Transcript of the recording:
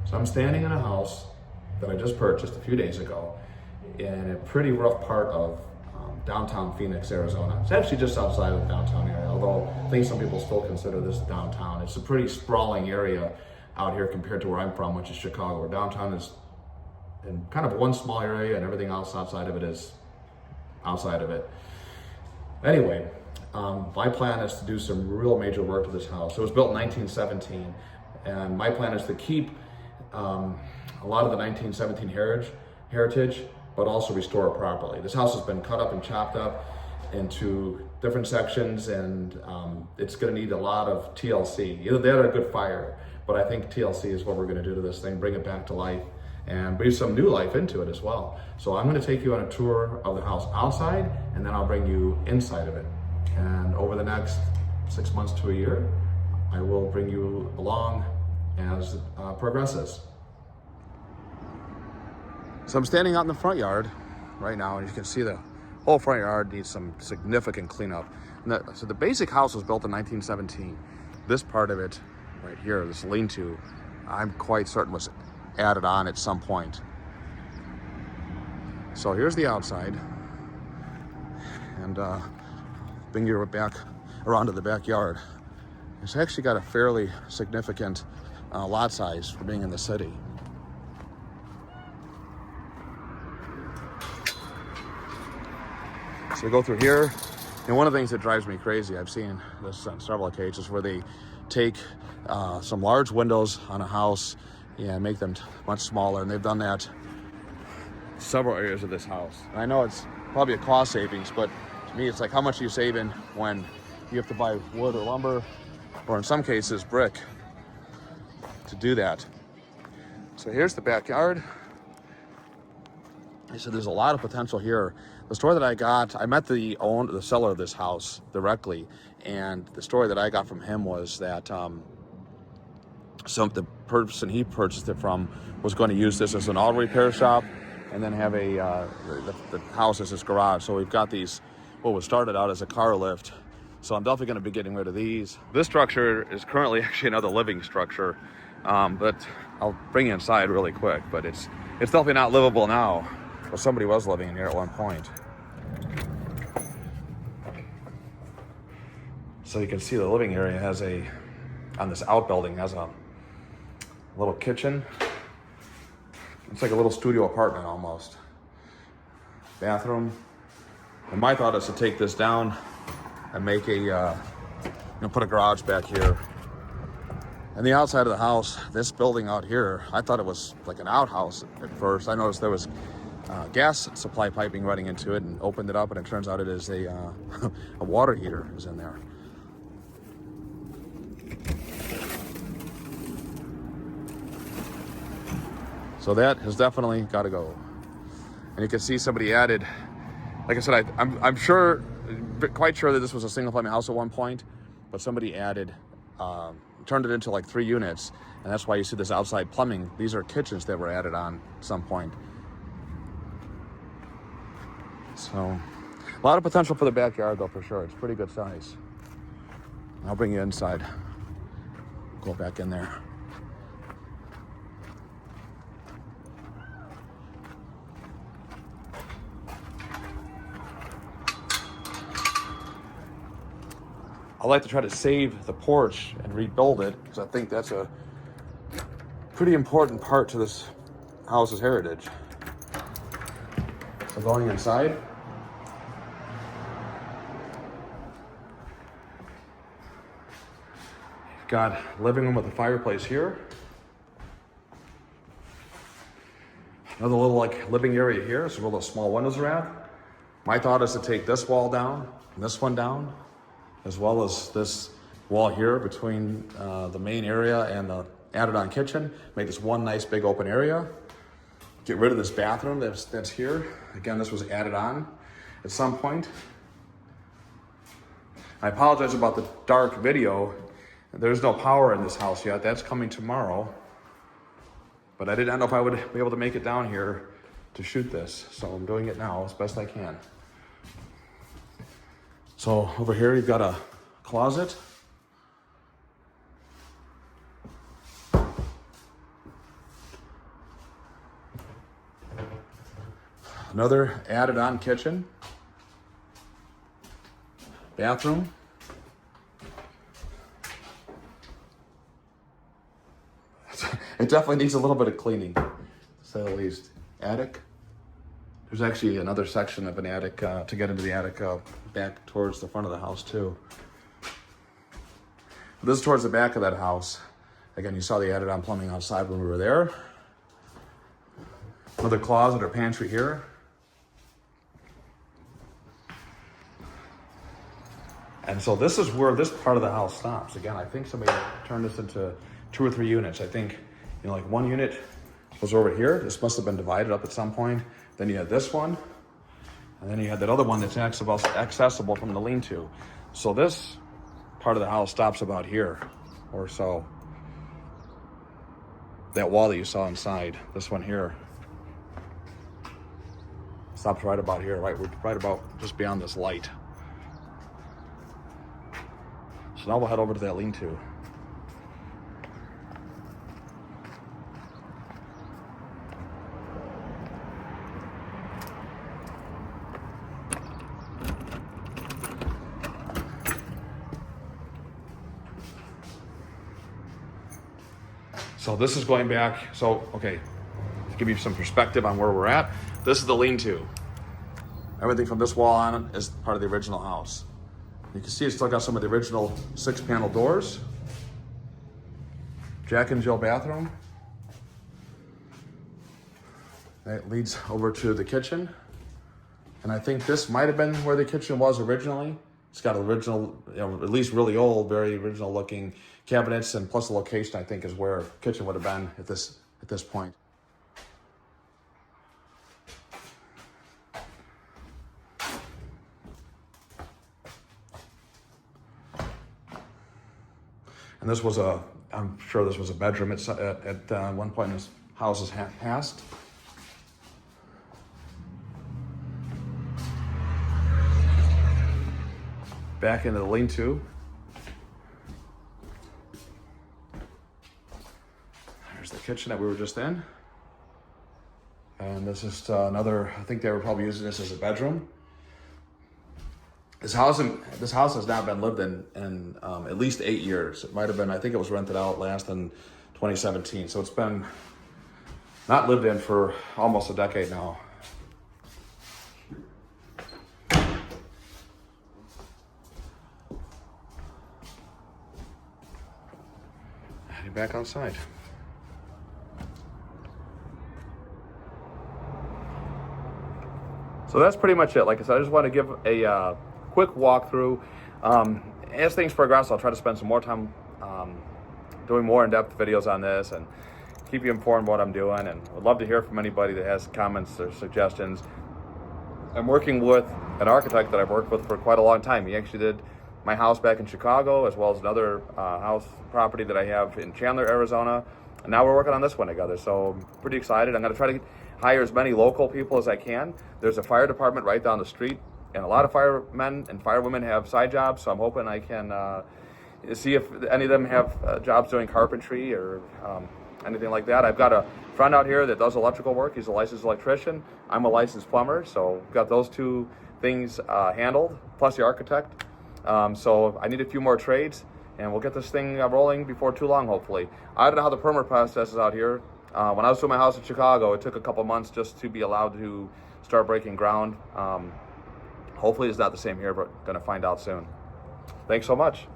So I'm standing in a house that I just purchased a few days ago in a pretty rough part of downtown Phoenix, Arizona. It's actually just outside of the downtown area, although I think some people still consider this downtown. It's a pretty sprawling area out here compared to where I'm from, which is Chicago, where downtown is in kind of one small area and everything else outside of it is outside of it. Anyway, my plan is to do some real major work to this house. It was built in 1917, and my plan is to keep a lot of the 1917 heritage, but also restore it properly. This house has been cut up and chopped up into different sections, and it's gonna need a lot of TLC. Either that or a good fire, but I think TLC is what we're gonna do to this thing, bring it back to life and breathe some new life into it as well. So I'm gonna take you on a tour of the house outside, and then I'll bring you inside of it. And over the next 6 months to a year, I will bring you along as it progresses. So I'm standing out in the front yard right now, and you can see the whole front yard needs some significant cleanup. So the basic house was built in 1917. This part of it right here, this lean-to, I'm quite certain was added on at some point. So here's the outside, and bring you back around to the backyard. It's actually got a fairly significant lot size for being in the city. So we go through here, and one of the things that drives me crazy, I've seen this on several occasions, where they take some large windows on a house and make them much smaller, and they've done that several areas of this house. And I know it's probably a cost savings, but to me it's like, how much are you saving when you have to buy wood or lumber, or in some cases brick, to do that. So here's the backyard. I said there's a lot of potential here. The story that I got, I met the seller of this house directly, and the story that I got from him was that the person he purchased it from was going to use this as an auto repair shop, and then have the house as his garage. So we've got these, what was started out as a car lift. So I'm definitely going to be getting rid of these. This structure is currently actually another living structure, but I'll bring you inside really quick. But it's definitely not livable now. Well, somebody was living in here at one point. So you can see the living area has on this outbuilding, has a little kitchen. It's like a little studio apartment almost. Bathroom. And my thought is to take this down and make put a garage back here. And the outside of the house, this building out here, I thought it was like an outhouse at first. I noticed there was gas supply piping running into it, and opened it up, and it turns out it is a water heater is in there. So that has definitely got to go. And you can see somebody added, like I said, I'm sure, quite sure that this was a single family house at one point, but somebody added, turned it into like 3 units, and that's why you see this outside plumbing. These are kitchens that were added on at some point. So a lot of potential for the backyard though, for sure. It's pretty good size. I'll bring you inside. Go back in there. I like to try to save the porch and rebuild it, because I think that's a pretty important part to this house's heritage. So going inside, you've got living room with a fireplace here. Another little like living area here, so where those small windows are at. My thought is to take this wall down and this one down, as well as this wall here between the main area and the added on kitchen. Make this one nice big open area. Get rid of this bathroom that's here. Again, this was added on at some point. I apologize about the dark video. There's no power in this house yet. That's coming tomorrow. But I didn't know if I would be able to make it down here to shoot this. So I'm doing it now as best I can. So over here, you've got a closet. Another added on kitchen, bathroom. It definitely needs a little bit of cleaning, to say the least. Attic. There's actually another section of an attic to get into the attic back towards the front of the house too. This is towards the back of that house. Again, you saw the added on plumbing outside when we were there. Another closet or pantry here. And so this is where this part of the house stops. Again, I think somebody turned this into 2 or 3 units. I think, like one unit was over here. This must have been divided up at some point. Then you had this one, and then you had that other one that's accessible from the lean-to. So this part of the house stops about here or so. That wall that you saw inside, this one here, stops right about here, right about just beyond this light. So now we'll head over to that lean-to. So this is going back, okay, to give you some perspective on where we're at, this is the lean-to. Everything from this wall on is part of the original house. You can see it's still got some of the original 6-panel doors. Jack and Jill bathroom. That leads over to the kitchen. And I think this might have been where the kitchen was originally. It's got original, at least really old, very original looking cabinets, and plus the location I think is where the kitchen would have been at this point. And this was I'm sure this was a bedroom at one point in this house's past. Back into the lean-to. There's the kitchen that we were just in. And this is another, I think they were probably using this as a bedroom. This house has now been lived in at least 8 years. It might have been, I think it was rented out last in 2017. So it's been not lived in for almost a decade now. Heading back outside. So that's pretty much it. Like I said, I just want to give a quick walkthrough. As things progress, I'll try to spend some more time doing more in-depth videos on this and keep you informed what I'm doing. And would love to hear from anybody that has comments or suggestions. I'm working with an architect that I've worked with for quite a long time. He actually did my house back in Chicago, as well as another house property that I have in Chandler, Arizona. And now we're working on this one together. So I'm pretty excited. I'm going to try to hire as many local people as I can. There's a fire department right down the street, and a lot of firemen and firewomen have side jobs, so I'm hoping I can see if any of them have jobs doing carpentry or anything like that. I've got a friend out here that does electrical work. He's a licensed electrician. I'm a licensed plumber, so we've got those 2 things handled, plus the architect. So I need a few more trades, and we'll get this thing rolling before too long, hopefully. I don't know how the permit process is out here. When I was doing my house in Chicago, it took a couple months just to be allowed to start breaking ground. Hopefully it's not the same here, but gonna find out soon. Thanks so much.